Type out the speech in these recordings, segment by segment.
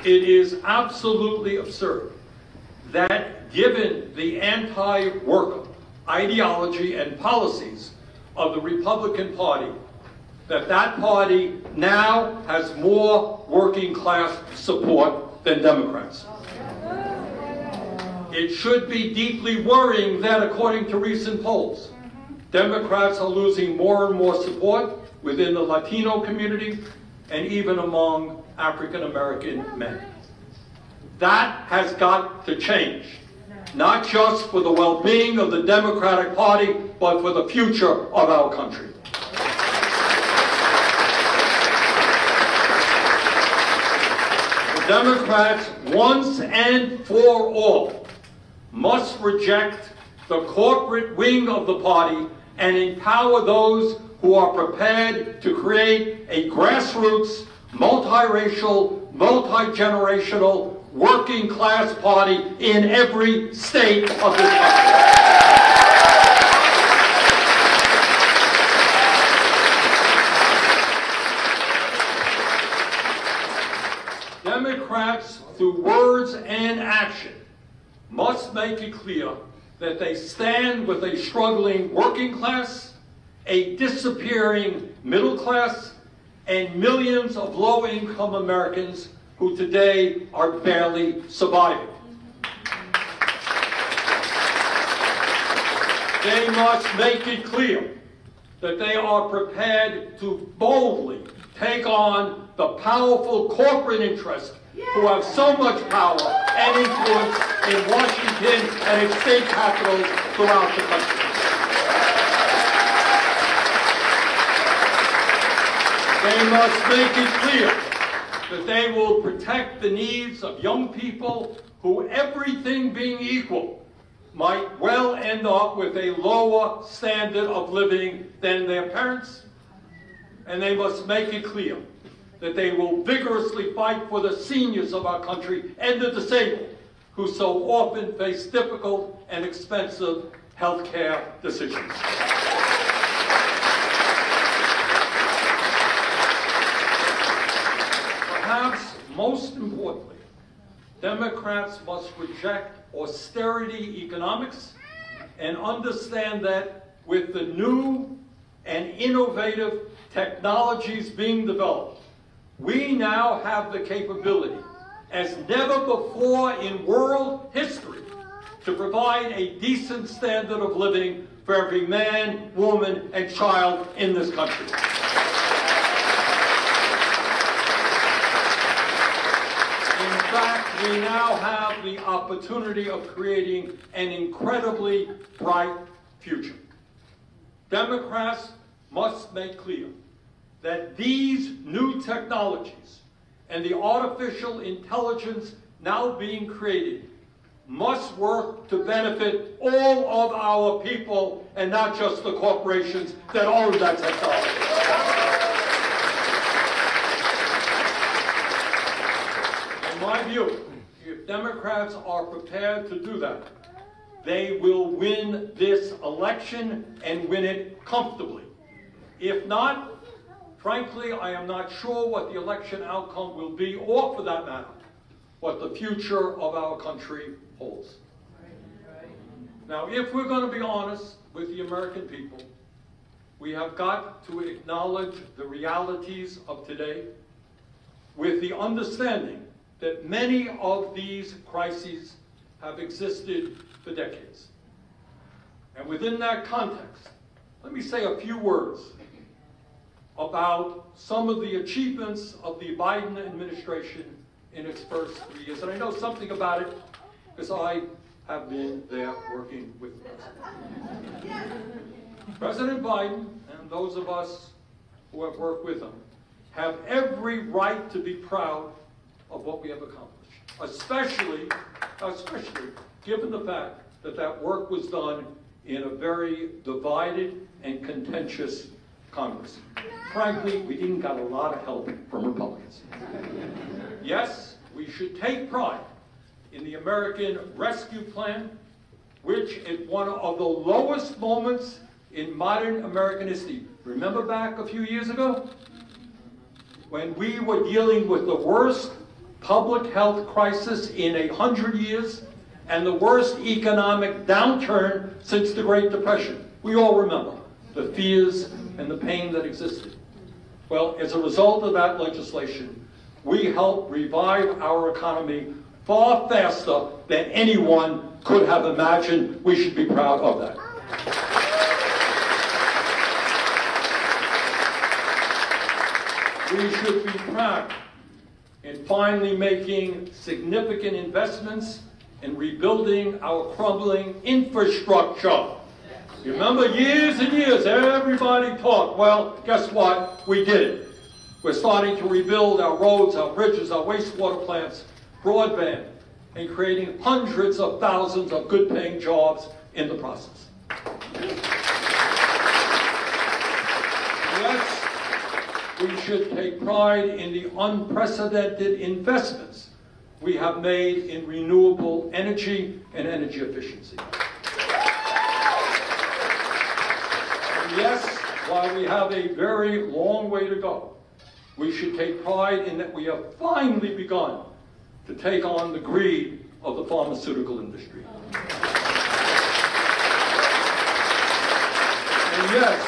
it is absolutely absurd that given the anti-worker ideology and policies of the Republican Party, that party now has more working class support than Democrats. It should be deeply worrying that, according to recent polls, Democrats are losing more and more support within the Latino community and even among African American men. That has got to change, not just for the well-being of the Democratic Party, but for the future of our country. The Democrats, once and for all, must reject the corporate wing of the party and empower those who are prepared to create a grassroots, multiracial, multi-generational, working class party in every state of this country. Democrats, through words and action, must make it clear that they stand with a struggling working class, a disappearing middle class, and millions of low-income Americans who today are barely surviving. They must make it clear that they are prepared to boldly take on the powerful corporate interests who have so much power and influence in Washington and its state capitals throughout the country. They must make it clear that they will protect the needs of young people who, everything being equal, might well end up with a lower standard of living than their parents. And they must make it clear that they will vigorously fight for the seniors of our country and the disabled, who so often face difficult and expensive health care decisions. Perhaps most importantly, Democrats must reject austerity economics and understand that with the new and innovative technologies being developed, we now have the capability, as never before in world history, to provide a decent standard of living for every man, woman, and child in this country. In fact, we now have the opportunity of creating an incredibly bright future. Democrats must make clear that these new technologies and the artificial intelligence now being created must work to benefit all of our people and not just the corporations that own that technology. In my view, if Democrats are prepared to do that, they will win this election and win it comfortably. If not, frankly, I am not sure what the election outcome will be, or for that matter, what the future of our country holds. Now, if we're going to be honest with the American people, we have got to acknowledge the realities of today with the understanding that many of these crises have existed for decades. And within that context, let me say a few words about some of the achievements of the Biden administration in its first 3 years. And I know something about it because I have been there working with the president. President Biden, and those of us who have worked with him, have every right to be proud of what we have accomplished, especially given the fact that that work was done in a very divided and contentious Congress. Frankly, we didn't get a lot of help from Republicans. Yes, we should take pride in the American Rescue Plan, which is one of the lowest moments in modern American history. Remember back a few years ago? When we were dealing with the worst public health crisis in 100 years and the worst economic downturn since the Great Depression. We all remember the fears and the pain that existed. Well, as a result of that legislation, we helped revive our economy far faster than anyone could have imagined. We should be proud of that. We should be proud in finally making significant investments in rebuilding our crumbling infrastructure. You remember years and years, everybody talked. Well, guess what? We did it. We're starting to rebuild our roads, our bridges, our wastewater plants, broadband, and creating hundreds of thousands of good-paying jobs in the process. Yes, we should take pride in the unprecedented investments we have made in renewable energy and energy efficiency. And yes, while we have a very long way to go, we should take pride in that we have finally begun to take on the greed of the pharmaceutical industry. And yes,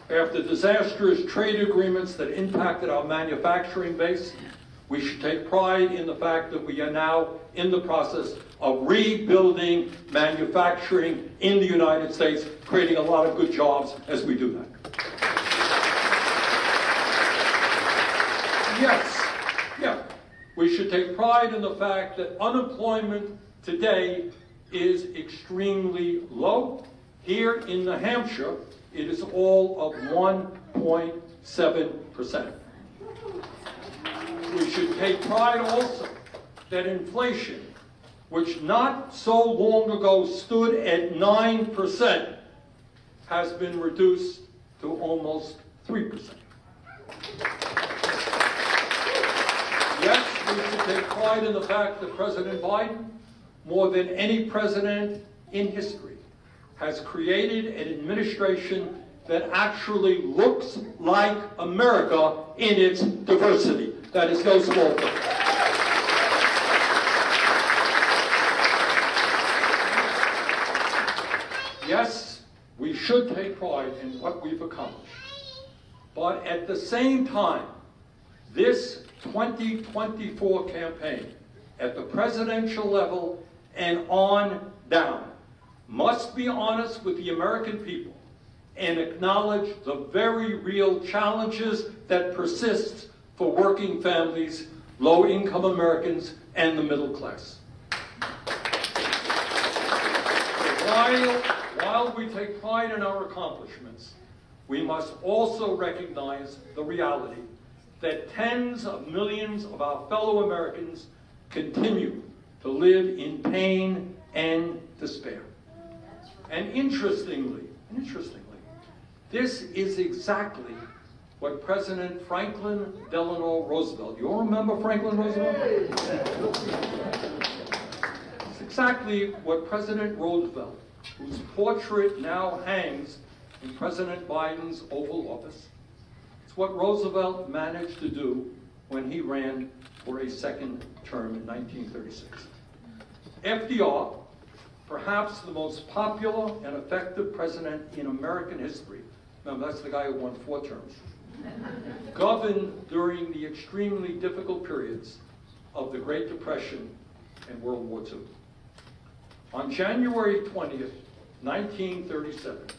after disastrous trade agreements that impacted our manufacturing base, we should take pride in the fact that we are now in the process of rebuilding manufacturing in the United States, creating a lot of good jobs as we do that. Yes, yeah, we should take pride in the fact that unemployment today is extremely low. Here in New Hampshire, it is all of 1.7%. We should take pride also that inflation, which not so long ago stood at 9%, has been reduced to almost 3%. Yes, we should take pride in the fact that President Biden, more than any president in history, has created an administration that actually looks like America in its diversity. That is no small thing. Yes, we should take pride in what we've accomplished. But at the same time, this 2024 campaign, at the presidential level and on down, must be honest with the American people and acknowledge the very real challenges that persist for working families, low-income Americans, and the middle class. While we take pride in our accomplishments, we must also recognize the reality that tens of millions of our fellow Americans continue to live in pain and despair. And interestingly, this is exactly what President Franklin Delano Roosevelt, you all remember Franklin Roosevelt? It's exactly what President Roosevelt, whose portrait now hangs in President Biden's Oval Office, it's what Roosevelt managed to do when he ran for a second term in 1936. FDR, perhaps the most popular and effective president in American history, remember that's the guy who won 4 terms, governed during the extremely difficult periods of the Great Depression and World War II. On January 20th, 1937,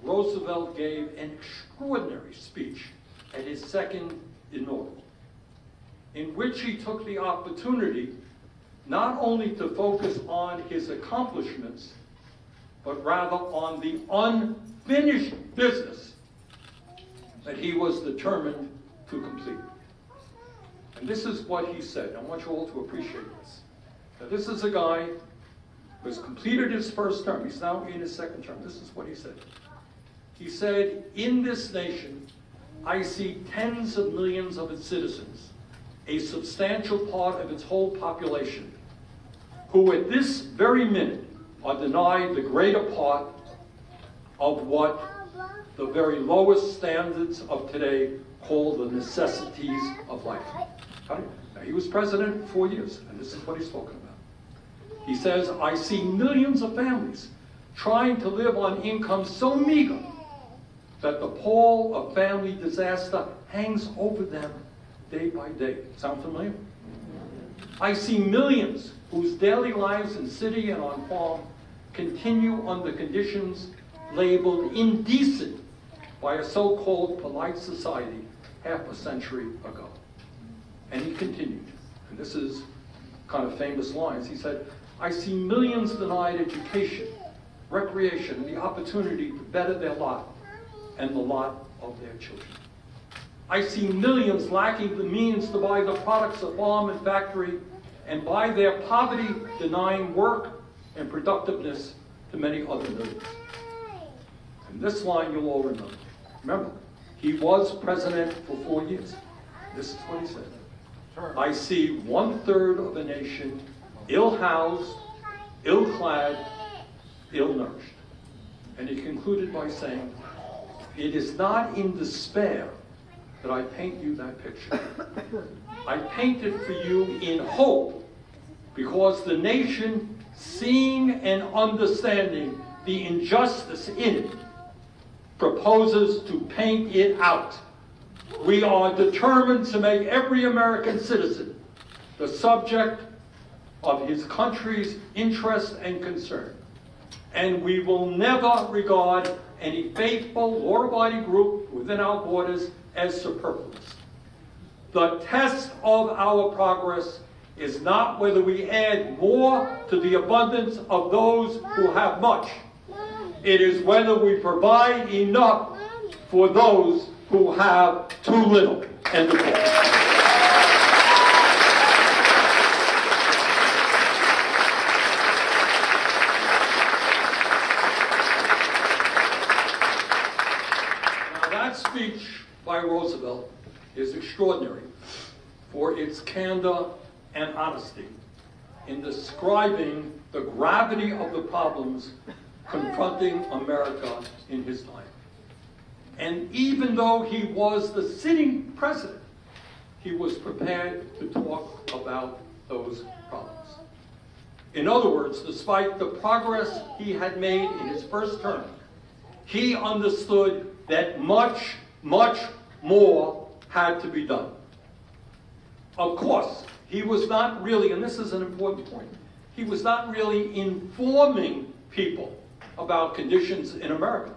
Roosevelt gave an extraordinary speech at his second inaugural, in which he took the opportunity not only to focus on his accomplishments, but rather on the unfinished business that he was determined to complete. And this is what he said. I want you all to appreciate this. Now, this is a guy who has completed his first term. He's now in his second term. This is what he said. He said, "In this nation, I see tens of millions of its citizens, a substantial part of its whole population, who at this very minute are denied the greater part of what the very lowest standards of today call the necessities of life." He was president for 4 years, and this is what he's talking about. He says, I see millions of families trying to live on income so meager that the pall of family disaster hangs over them day by day. Sound familiar? I see millions whose daily lives in city and on farm continue under conditions labeled indecent by a so-called polite society half a century ago. And he continued, and this is kind of famous lines. He said, I see millions denied education, recreation, and the opportunity to better their lot and the lot of their children. I see millions lacking the means to buy the products of farm and factory, and by their poverty denying work and productiveness to many other millions. And this line you'll all remember. Remember, he was president for 4 years. This is what he said. I see 1/3 of a nation ill-housed, ill-clad, ill-nourished. And he concluded by saying, it is not in despair that I paint you that picture. I paint it for you in hope, because the nation, seeing and understanding the injustice in it, proposes to paint it out. We are determined to make every American citizen the subject of his country's interest and concern. And we will never regard any faithful, law-abiding group within our borders as superfluous. The test of our progress is not whether we add more to the abundance of those who have much. It is whether we provide enough for those who have too little. End of quote. Speech by Roosevelt is extraordinary for its candor and honesty in describing the gravity of the problems confronting America in his time. And even though he was the sitting president, he was prepared to talk about those problems. In other words, despite the progress he had made in his first term, he understood that much more had to be done. Of course, he was not really, and this is an important point, he was not really informing people about conditions in America.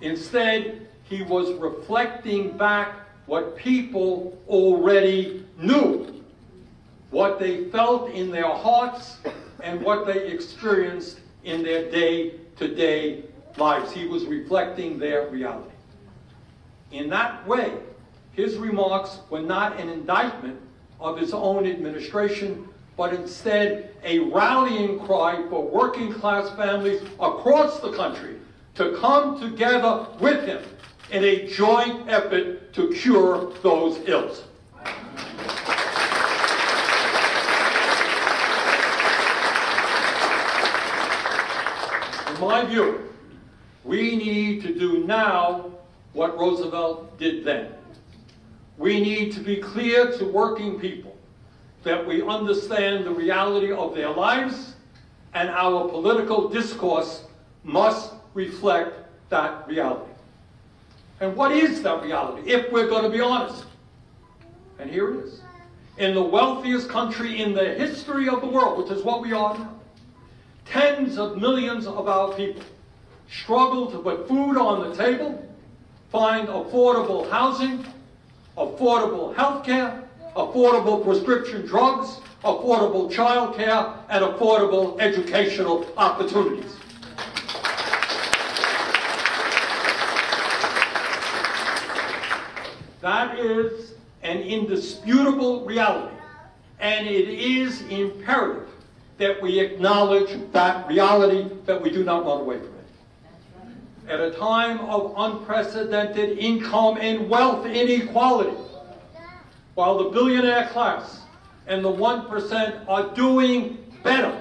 Instead, he was reflecting back what people already knew, what they felt in their hearts, and what they experienced in their day-to-day lives. He was reflecting their reality. In that way, his remarks were not an indictment of his own administration, but instead a rallying cry for working class families across the country to come together with him in a joint effort to cure those ills. In my view, we need to do now what Roosevelt did then. We need to be clear to working people that we understand the reality of their lives, and our political discourse must reflect that reality. And what is that reality, if we're going to be honest? And here it is. In the wealthiest country in the history of the world, which is what we are now, tens of millions of our people struggle to put food on the table, find affordable housing, affordable health care, affordable prescription drugs, affordable child care, and affordable educational opportunities. That is an indisputable reality, and it is imperative that we acknowledge that reality, that we do not run away from it. At a time of unprecedented income and wealth inequality, while the billionaire class and the 1% are doing better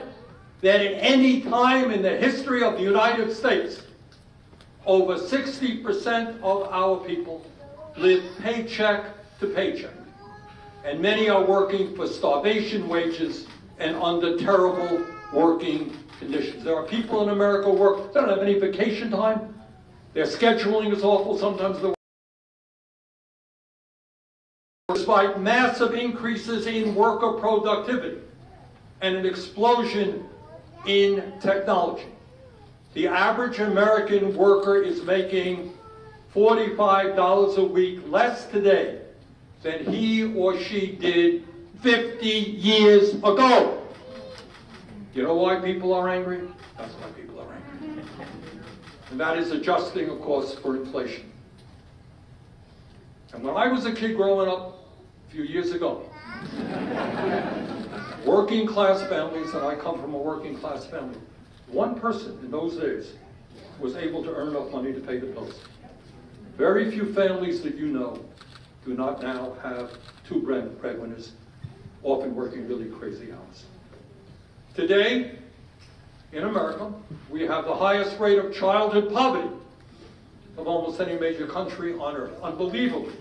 than at any time in the history of the United States, over 60% of our people live paycheck to paycheck. and many are working for starvation wages and under terrible working conditions. There are people in America who work, they don't have any vacation time. Their scheduling is awful. Sometimes they're despite massive increases in worker productivity and an explosion in technology. The average American worker is making $45 a week less today than he or she did 50 years ago. You know why people are angry? That's why people are angry. And that is adjusting, of course, for inflation. And when I was a kid growing up a few years ago, working class families, and I come from a working class family, one person in those days was able to earn enough money to pay the bills. Very few families that you know do not now have two breadwinners, often working really crazy hours. Today, in America, we have the highest rate of childhood poverty of almost any major country on earth. Unbelievably,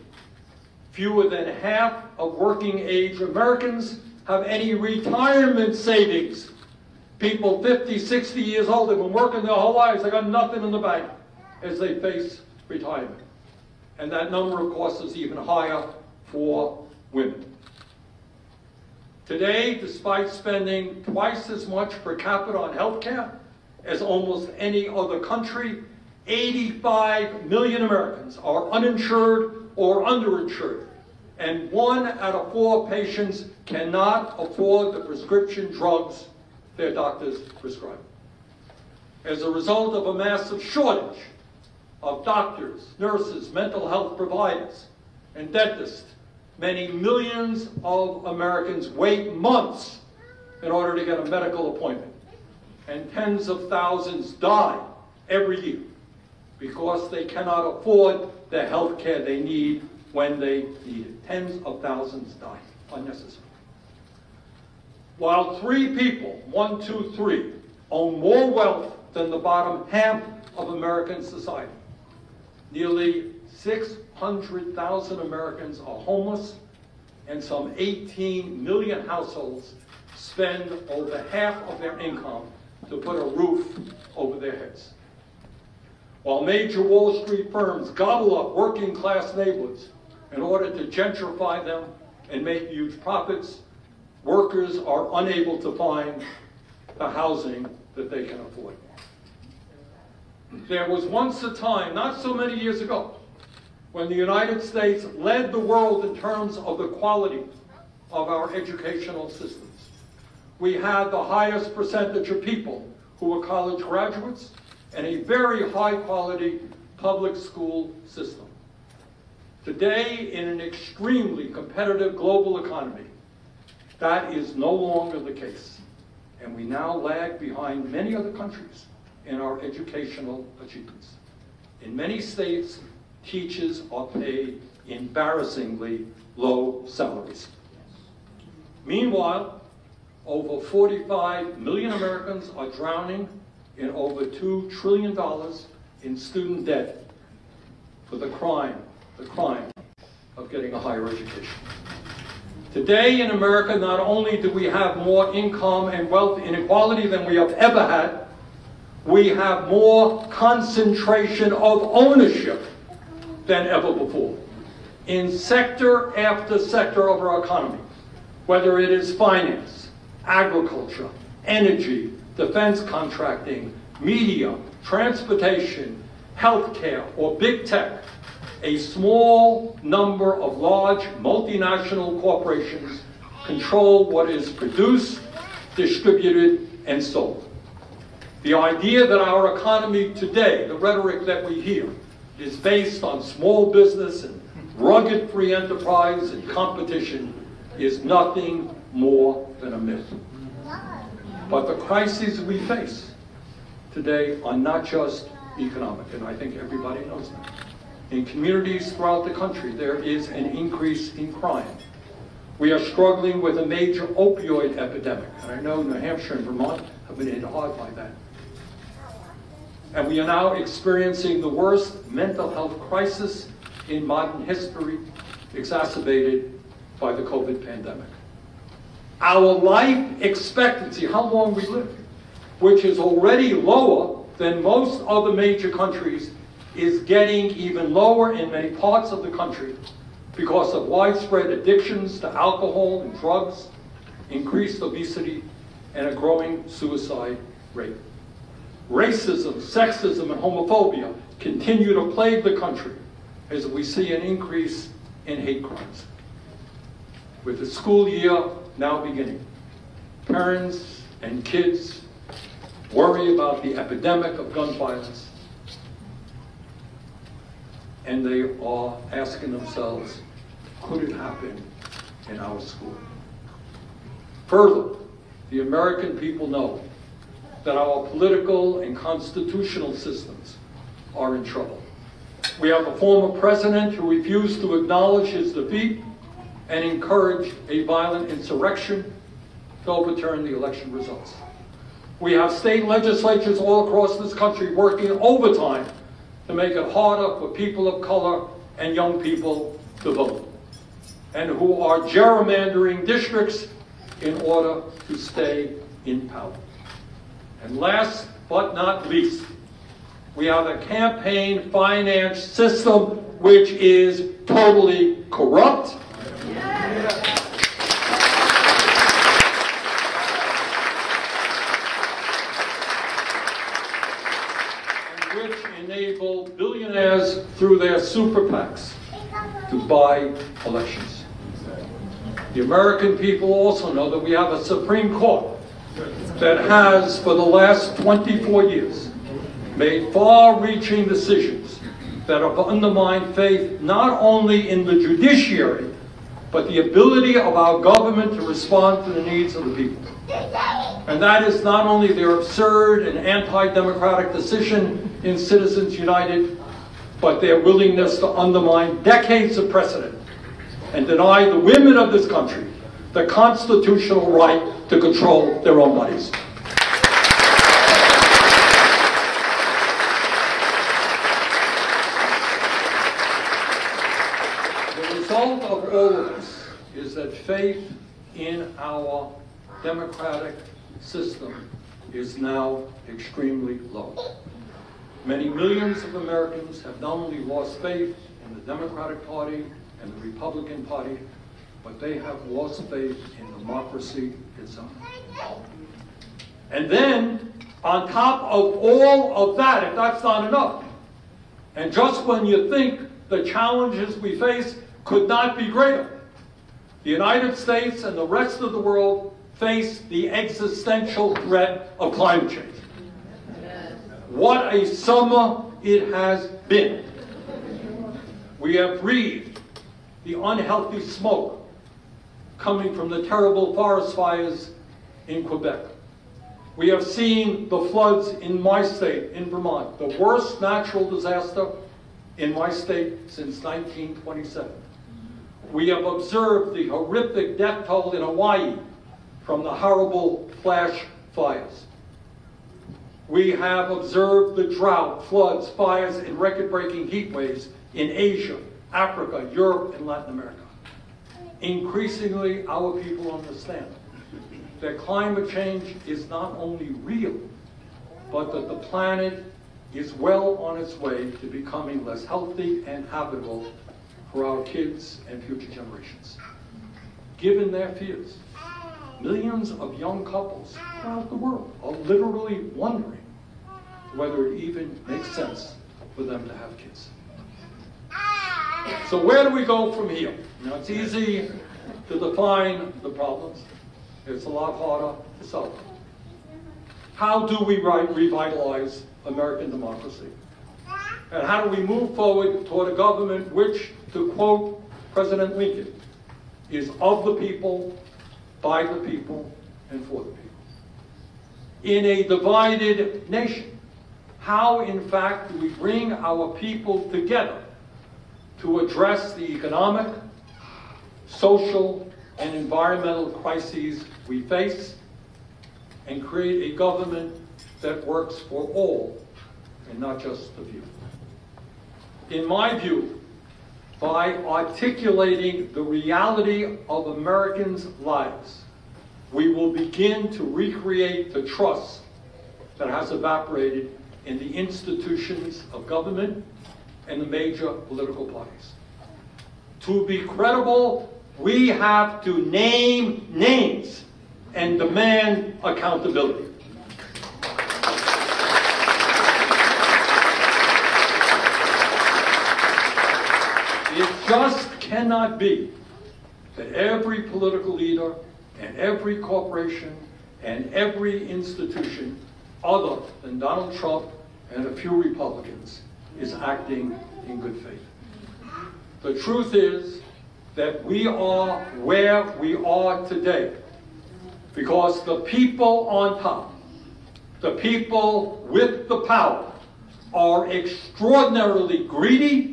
fewer than half of working age Americans have any retirement savings. People 50, 60 years old, they've been working their whole lives, they got nothing in the bank as they face retirement. And that number, of course, is even higher for women. Today, despite spending twice as much per capita on health care as almost any other country, 85 million Americans are uninsured or underinsured, and 1 out of 4 patients cannot afford the prescription drugs their doctors prescribe. As a result of a massive shortage of doctors, nurses, mental health providers, and dentists, many millions of Americans wait months in order to get a medical appointment. And tens of thousands die every year because they cannot afford the health care they need when they need it. Tens of thousands die unnecessarily. While 3 people, 1, 2, 3, own more wealth than the bottom half of American society, nearly 600,000 Americans are homeless, and some 18 million households spend over half of their income to put a roof over their heads. While major Wall Street firms gobble up working class neighborhoods in order to gentrify them and make huge profits, workers are unable to find the housing that they can afford. There was once a time, not so many years ago, when the United States led the world in terms of the quality of our educational systems. We had the highest percentage of people who were college graduates and a very high quality public school system. Today, in an extremely competitive global economy, that is no longer the case. And we now lag behind many other countries in our educational achievements. In many states, teachers are paid embarrassingly low salaries. Meanwhile, over 45 million Americans are drowning in over $2 trillion in student debt for the crime of getting a higher education. Today in America, not only do we have more income and wealth inequality than we have ever had, we have more concentration of ownership than ever before in sector after sector of our economy, whether it is finance, agriculture, energy, defense contracting, media, transportation, healthcare, or big tech. A small number of large multinational corporations control what is produced, distributed, and sold. The idea that our economy today, the rhetoric that we hear, is based on small business and rugged free enterprise and competition is nothing more than a myth. But the crises we face today are not just economic, and I think everybody knows that. In communities throughout the country, there is an increase in crime. We are struggling with a major opioid epidemic, and I know New Hampshire and Vermont have been hit hard by that. And we are now experiencing the worst mental health crisis in modern history, exacerbated by the COVID pandemic. Our life expectancy, how long we live, which is already lower than most other major countries, is getting even lower in many parts of the country because of widespread addictions to alcohol and drugs, increased obesity, and a growing suicide rate. Racism, sexism, and homophobia continue to plague the country as we see an increase in hate crimes. With the school year now beginning, parents and kids worry about the epidemic of gun violence, and they are asking themselves, could it happen in our school? Further, the American people know that our political and constitutional systems are in trouble. We have a former president who refused to acknowledge his defeat and encouraged a violent insurrection to overturn the election results. We have state legislatures all across this country working overtime to make it harder for people of color and young people to vote, and who are gerrymandering districts in order to stay in power. And last but not least, we have a campaign finance system which is totally corrupt. And which enable billionaires through their super PACs to buy elections. The American people also know that we have a Supreme Court that has, for the last 24 years, made far-reaching decisions that have undermined faith not only in the judiciary, but the ability of our government to respond to the needs of the people. And that is not only their absurd and anti-democratic decision in Citizens United, but their willingness to undermine decades of precedent and deny the women of this country the constitutional right to control their own bodies. The result of all of this is that faith in our democratic system is now extremely low. Many millions of Americans have not only lost faith in the Democratic Party and the Republican Party, but they have lost faith in democracy itself. And then, on top of all of that, if that's not enough, and just when you think the challenges we face could not be greater, the United States and the rest of the world face the existential threat of climate change. What a summer it has been. We have breathed the unhealthy smoke coming from the terrible forest fires in Quebec. We have seen the floods in my state, in Vermont, the worst natural disaster in my state since 1927. We have observed the horrific death toll in Hawaii from the horrible flash fires. We have observed the drought, floods, fires, and record-breaking heat waves in Asia, Africa, Europe, and Latin America. Increasingly, our people understand that climate change is not only real, but that the planet is well on its way to becoming less healthy and habitable for our kids and future generations. Given their fears, millions of young couples throughout the world are literally wondering whether it even makes sense for them to have kids. So where do we go from here? Now, it's easy to define the problems. It's a lot harder to solve them. How do we revitalize American democracy? And how do we move forward toward a government which, to quote President Lincoln, is of the people, by the people, and for the people? In a divided nation, how, in fact, do we bring our people together to address the economic, social, and environmental crises we face and create a government that works for all and not just the few? In my view, by articulating the reality of Americans' lives, we will begin to recreate the trust that has evaporated in the institutions of government and the major political parties. To be credible, we have to name names and demand accountability. It just cannot be that every political leader and every corporation and every institution other than Donald Trump and a few Republicans is acting in good faith. The truth is that we are where we are today because the people on top, the people with the power, are extraordinarily greedy,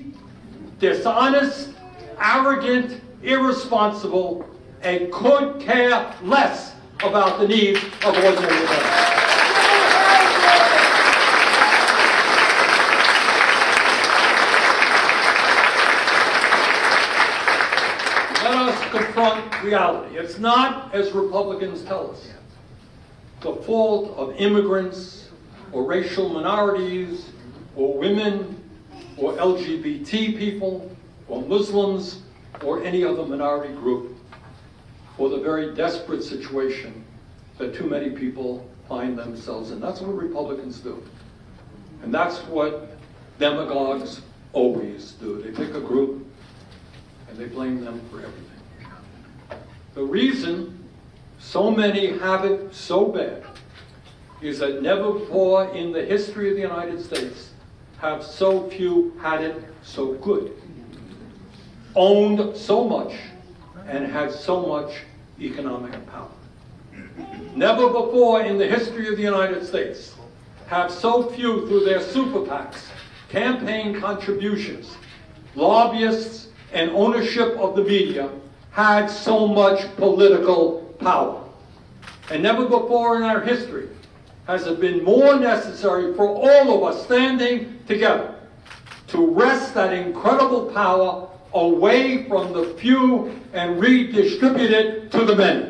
dishonest, arrogant, irresponsible, and could care less about the needs of ordinary Americans. Let us confront reality. It's not, as Republicans tell us, the fault of immigrants or racial minorities or women or LGBT people or Muslims or any other minority group for the very desperate situation that too many people find themselves in. That's what Republicans do. And that's what demagogues always do. They pick a group and they blame them for everything. The reason so many have it so bad is that never before in the history of the United States have so few had it so good, owned so much, and had so much economic power. Never before in the history of the United States have so few, through their super PACs, campaign contributions, lobbyists, and ownership of the media had so much political power. And never before in our history has it been more necessary for all of us standing together to wrest that incredible power away from the few and redistribute it to the many.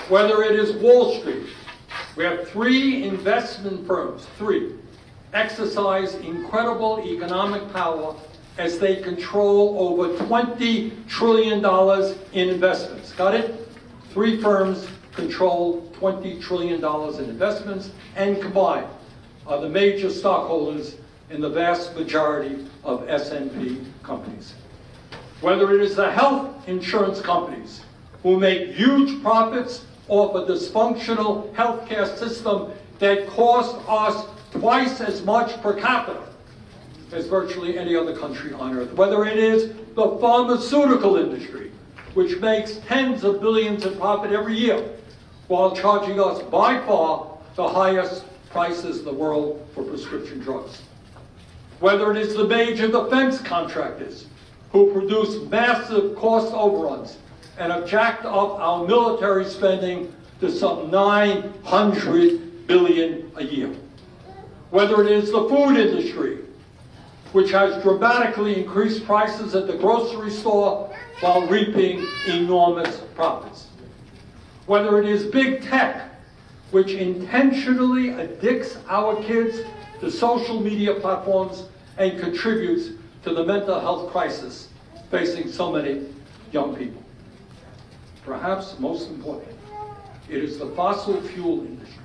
Whether it is Wall Street, where 3 investment firms, 3, exercise incredible economic power as they control over $20 trillion in investments. Got it? 3 firms control $20 trillion in investments and combined are the major stockholders in the vast majority of S&P companies. Whether it is the health insurance companies who make huge profits off a dysfunctional healthcare system that costs us twice as much per capita as virtually any other country on earth. Whether it is the pharmaceutical industry, which makes tens of billions in profit every year, while charging us by far the highest prices in the world for prescription drugs. Whether it is the major defense contractors who produce massive cost overruns and have jacked up our military spending to some $900 billion a year. Whether it is the food industry, which has dramatically increased prices at the grocery store while reaping enormous profits. Whether it is big tech, which intentionally addicts our kids to social media platforms and contributes to the mental health crisis facing so many young people. Perhaps most important, it is the fossil fuel industry,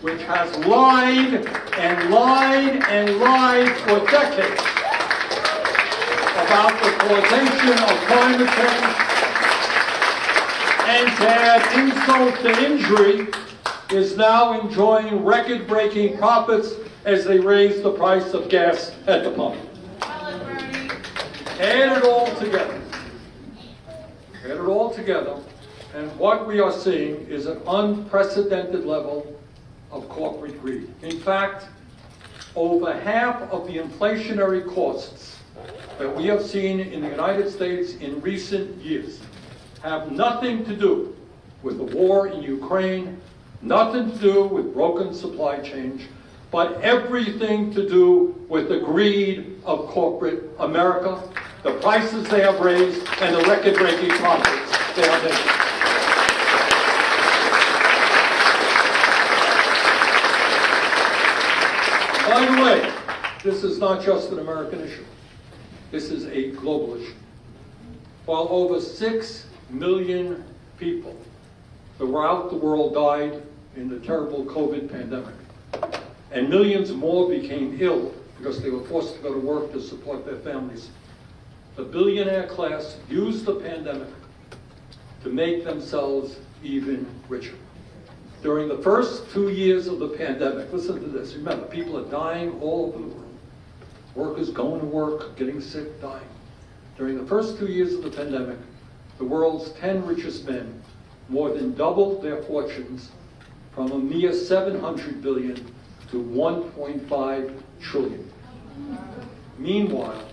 which has lied and lied and lied for decades about the causation of climate change, and to add insult to injury, is now enjoying record-breaking profits as they raise the price of gas at the pump. Add it all together. Add it all together, and what we are seeing is an unprecedented level of corporate greed. In fact, over half of the inflationary costs that we have seen in the United States in recent years have nothing to do with the war in Ukraine Nothing to do with broken supply chains, but everything to do with the greed of corporate America, the prices they have raised, and the record-breaking profits they are making. By the way, this is not just an American issue. This is a global issue. While over 6 million people throughout the world died in the terrible COVID pandemic, and millions more became ill because they were forced to go to work to support their families, the billionaire class used the pandemic to make themselves even richer. During the first 2 years of the pandemic, listen to this, remember, people are dying all over the world. Workers going to work, getting sick, dying. During the first 2 years of the pandemic, the world's 10 richest men more than doubled their fortunes from a mere 700 billion to 1.5 trillion. Meanwhile,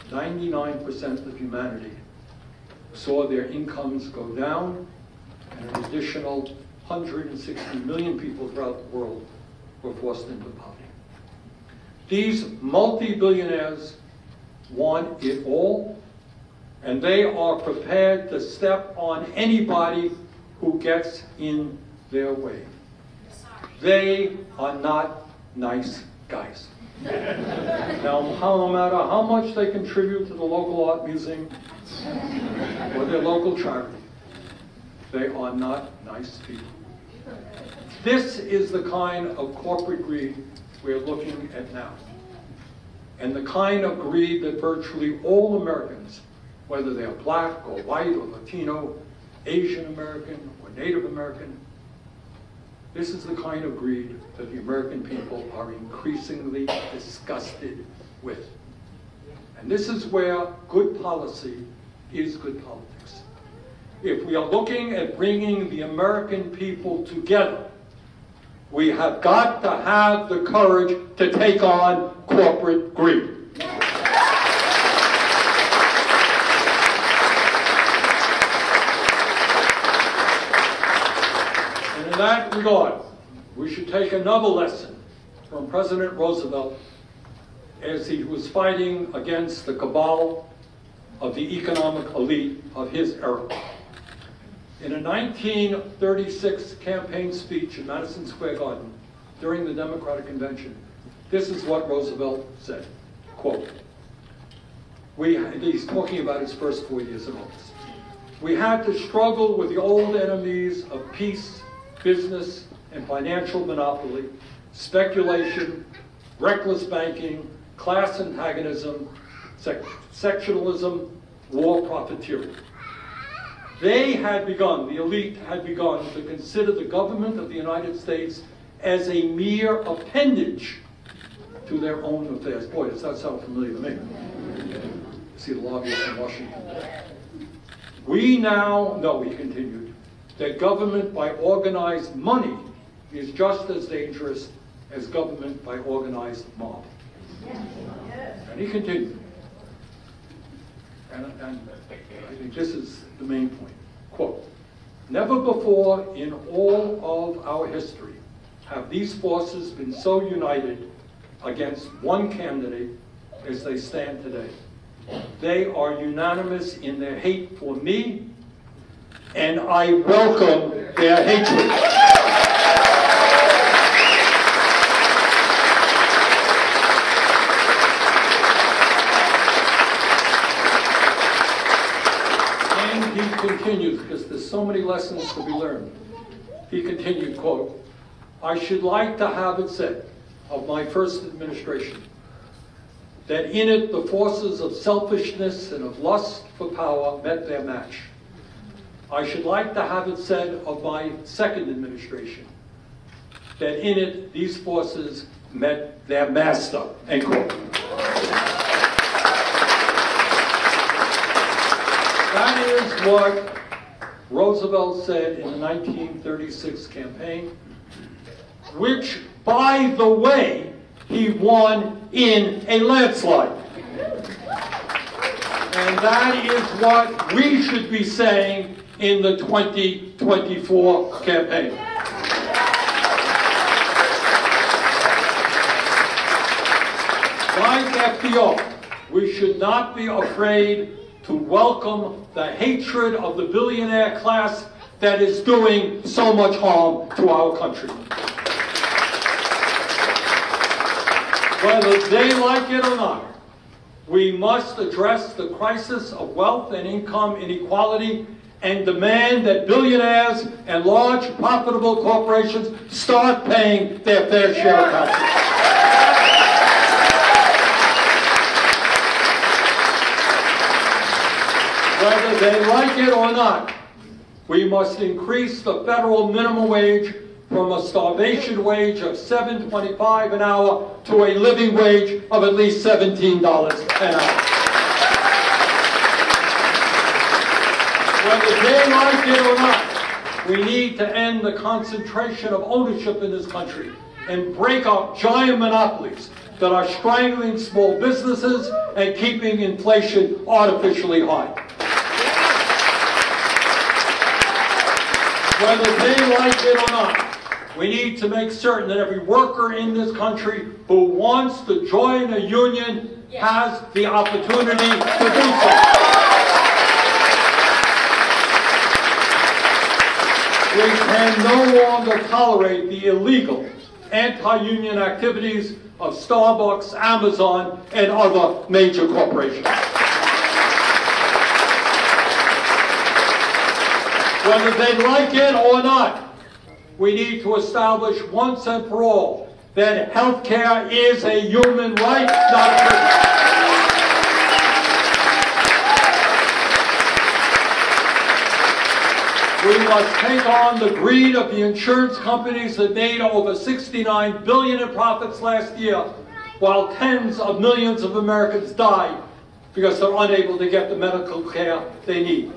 99% of humanity saw their incomes go down, and an additional 160 million people throughout the world were forced into poverty. These multi-billionaires want it all, and they are prepared to step on anybody who gets in their way. They are not nice guys. Now, no matter how much they contribute to the local art museum or their local charity, they are not nice people. This is the kind of corporate greed we're looking at now. And the kind of greed that virtually all Americans, whether they're black or white or Latino, Asian American or Native American, this is the kind of greed that the American people are increasingly disgusted with. And this is where good policy is good politics. If we are looking at bringing the American people together, we have got to have the courage to take on corporate greed. And in that regard, we should take another lesson from President Roosevelt as he was fighting against the cabal of the economic elite of his era. In a 1936 campaign speech in Madison Square Garden during the Democratic Convention, this is what Roosevelt said, quote, he's talking about his first 4 years in office. We had to struggle with the old enemies of peace, business, and financial monopoly, speculation, reckless banking, class antagonism, sectionalism, war profiteering. They had begun, the elite had begun, to consider the government of the United States as a mere appendage to their own affairs. Boy, does that sound familiar to me. See the lobbyists in Washington. We now know, he continued, that government by organized money is just as dangerous as government by organized mob. And he continued. And I think this is the main point. Quote, never before in all of our history have these forces been so united against one candidate as they stand today. They are unanimous in their hate for me, and I welcome their hatred. He continues, because there's so many lessons to be learned. He continued, quote, I should like to have it said of my first administration that in it the forces of selfishness and of lust for power met their match. I should like to have it said of my second administration that in it these forces met their master, end quote. That is what Roosevelt said in the 1936 campaign, which, by the way, he won in a landslide. And that is what we should be saying in the 2024 campaign. Like FDR, we should not be afraid to welcome the hatred of the billionaire class that is doing so much harm to our country. Whether they like it or not, we must address the crisis of wealth and income inequality and demand that billionaires and large profitable corporations start paying their fair share of taxes. Whether they like it or not, we must increase the federal minimum wage from a starvation wage of $7.25 an hour to a living wage of at least $17 an hour. Whether they like it or not, we need to end the concentration of ownership in this country and break up giant monopolies that are strangling small businesses and keeping inflation artificially high. Whether they like it or not, we need to make certain that every worker in this country who wants to join a union has the opportunity to do so. We can no longer tolerate the illegal anti-union activities of Starbucks, Amazon, and other major corporations. Whether they like it or not, we need to establish once and for all that health care is a human right, not a privilege. We must take on the greed of the insurance companies that made over $69 billion in profits last year, while tens of millions of Americans died because they're unable to get the medical care they need.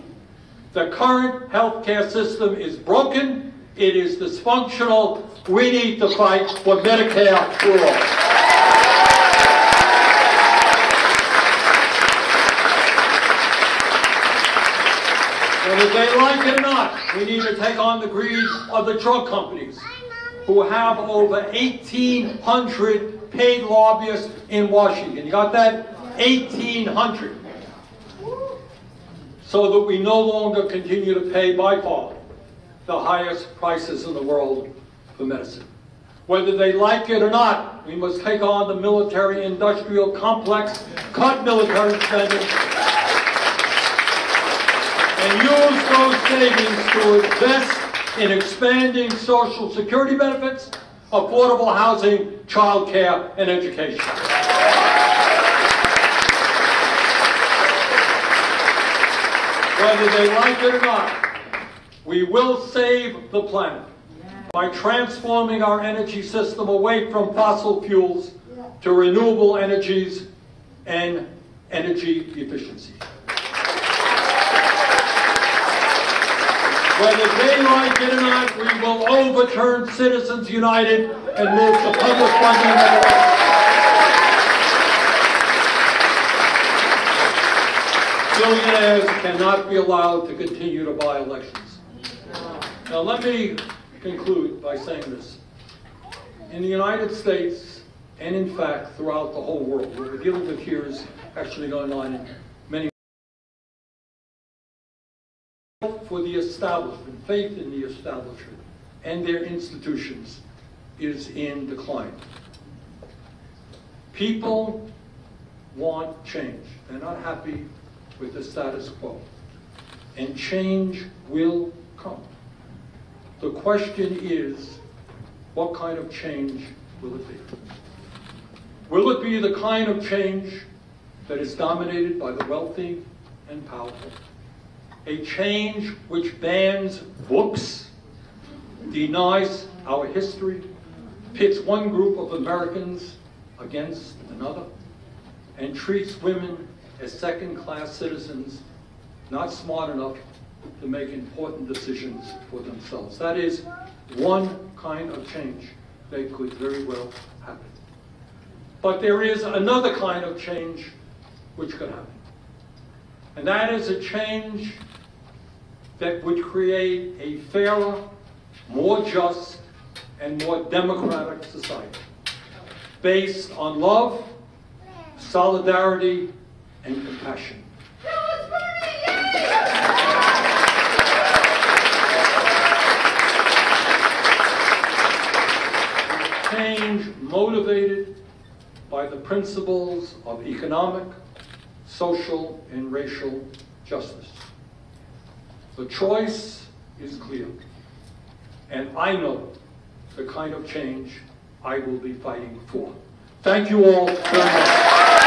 The current health care system is broken. It is dysfunctional. We need to fight for Medicare for all. Whether they like it or not, we need to take on the greed of the drug companies, who have over 1,800 paid lobbyists in Washington. You got that? 1,800. So that we no longer continue to pay by far the highest prices in the world for medicine. Whether they like it or not, we must take on the military-industrial complex, cut military spending, and use those savings to invest in expanding Social Security benefits, affordable housing, child care, and education. Whether they like it or not, we will save the planet by transforming our energy system away from fossil fuels to renewable energies and energy efficiency. Whether they like it or not, we will overturn Citizens United and move to public funding of elections. Billionaires cannot be allowed to continue to buy elections. Now let me conclude by saying this. In the United States, and in fact throughout the whole world, what we're dealing with here is actually going on in many for the establishment, faith in the establishment and their institutions is in decline. People want change. They're not happy with the status quo. And change will come. The question is, what kind of change will it be? Will it be the kind of change that is dominated by the wealthy and powerful? A change which bans books, denies our history, pits one group of Americans against another, and treats women as second-class citizens, not smart enough to make important decisions for themselves. That is one kind of change that could very well happen. But there is another kind of change which could happen. And that is a change that would create a fairer, more just, and more democratic society based on love, solidarity, and compassion. Change motivated by the principles of economic, social, and racial justice. The choice is clear, and I know the kind of change I will be fighting for. Thank you all very much.